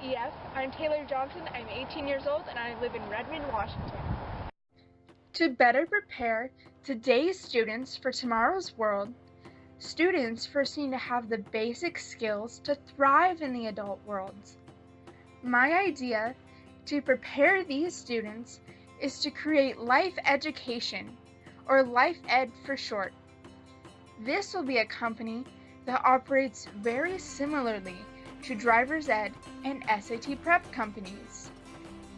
EF. I'm Taylor Johnson. I'm 18 years old and I live in Redmond, Washington. To better prepare today's students for tomorrow's world, students first need to have the basic skills to thrive in the adult world. My idea to prepare these students is to create Life Education, or Life Ed for short. This will be a company that operates very similarly to Driver's Ed and SAT prep companies,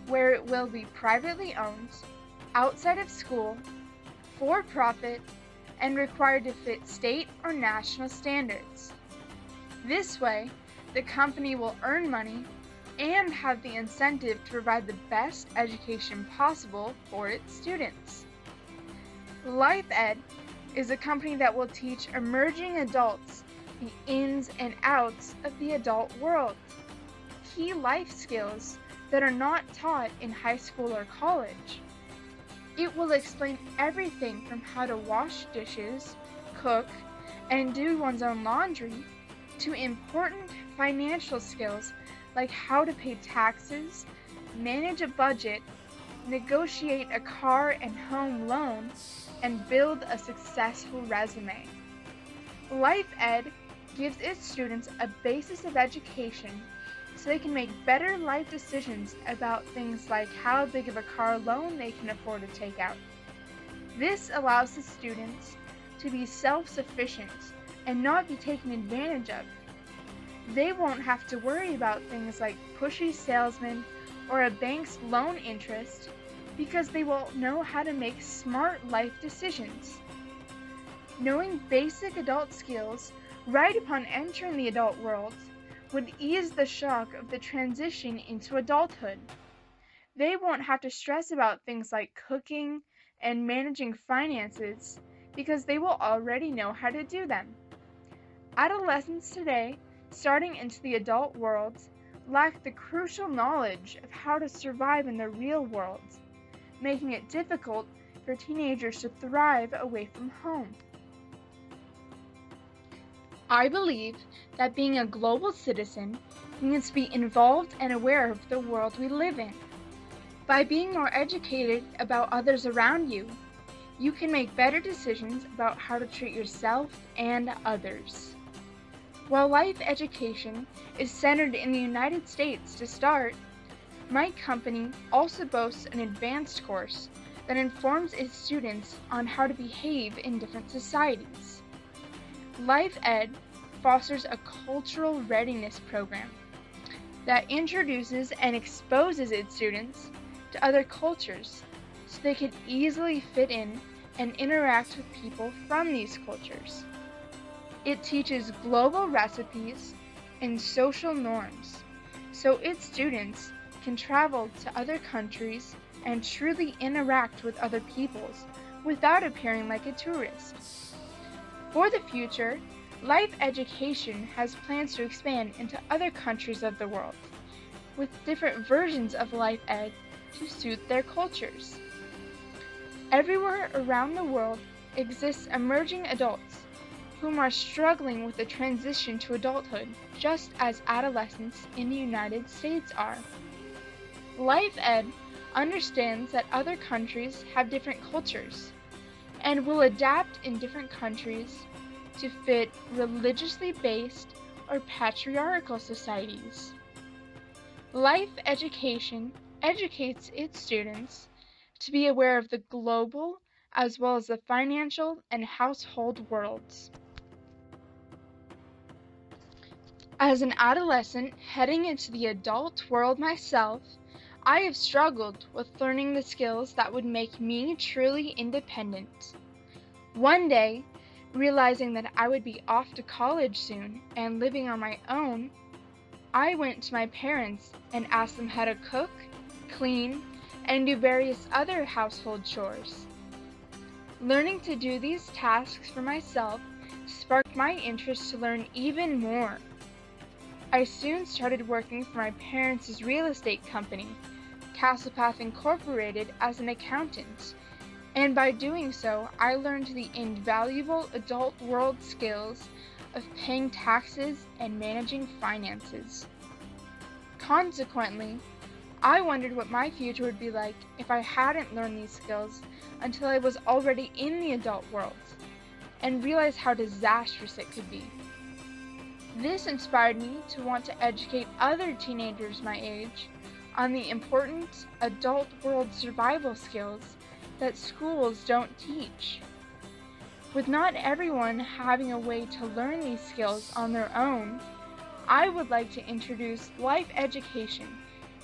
where it will be privately owned, outside of school, for-profit, and required to fit state or national standards. This way, the company will earn money and have the incentive to provide the best education possible for its students. Life Ed is a company that will teach emerging adults the ins and outs of the adult world, key life skills that are not taught in high school or college. It will explain everything from how to wash dishes, cook, and do one's own laundry, to important financial skills like how to pay taxes, manage a budget, negotiate a car and home loan, and build a successful resume. Life Ed gives its students a basis of education so they can make better life decisions about things like how big of a car loan they can afford to take out. This allows the students to be self-sufficient and not be taken advantage of. They won't have to worry about things like pushy salesmen or a bank's loan interest because they will know how to make smart life decisions. Knowing basic adult skills right upon entering the adult world would ease the shock of the transition into adulthood. They won't have to stress about things like cooking and managing finances because they will already know how to do them. Adolescents today, starting into the adult world, lack the crucial knowledge of how to survive in the real world, making it difficult for teenagers to thrive away from home. I believe that being a global citizen means to be involved and aware of the world we live in. By being more educated about others around you, you can make better decisions about how to treat yourself and others. While life education is centered in the United States to start, my company also boasts an advanced course that informs its students on how to behave in different societies. Life Ed fosters a cultural readiness program that introduces and exposes its students to other cultures so they can easily fit in and interact with people from these cultures. It teaches global recipes and social norms so its students can travel to other countries and truly interact with other peoples without appearing like a tourist. For the future, Life Education has plans to expand into other countries of the world, with different versions of Life Ed to suit their cultures. Everywhere around the world exists emerging adults whom are struggling with the transition to adulthood, just as adolescents in the United States are. Life Ed understands that other countries have different cultures, and will adapt in different countries to fit religiously based or patriarchal societies. Life Education educates its students to be aware of the global as well as the financial and household worlds. As an adolescent heading into the adult world myself, I have struggled with learning the skills that would make me truly independent. One day, realizing that I would be off to college soon and living on my own, I went to my parents and asked them how to cook, clean, and do various other household chores. Learning to do these tasks for myself sparked my interest to learn even more. I soon started working for my parents' real estate company, Castlepath Incorporated, as an accountant, and by doing so, I learned the invaluable adult world skills of paying taxes and managing finances. Consequently, I wondered what my future would be like if I hadn't learned these skills until I was already in the adult world, and realized how disastrous it could be. This inspired me to want to educate other teenagers my age on the important adult world survival skills that schools don't teach. With not everyone having a way to learn these skills on their own, I would like to introduce life education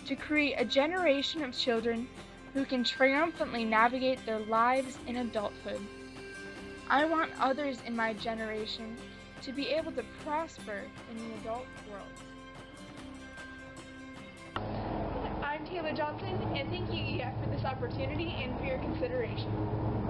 to create a generation of children who can triumphantly navigate their lives in adulthood. I want others in my generation to be able to prosper in the adult world. I'm Taylor Johnson, and thank you, EF, for this opportunity and for your consideration.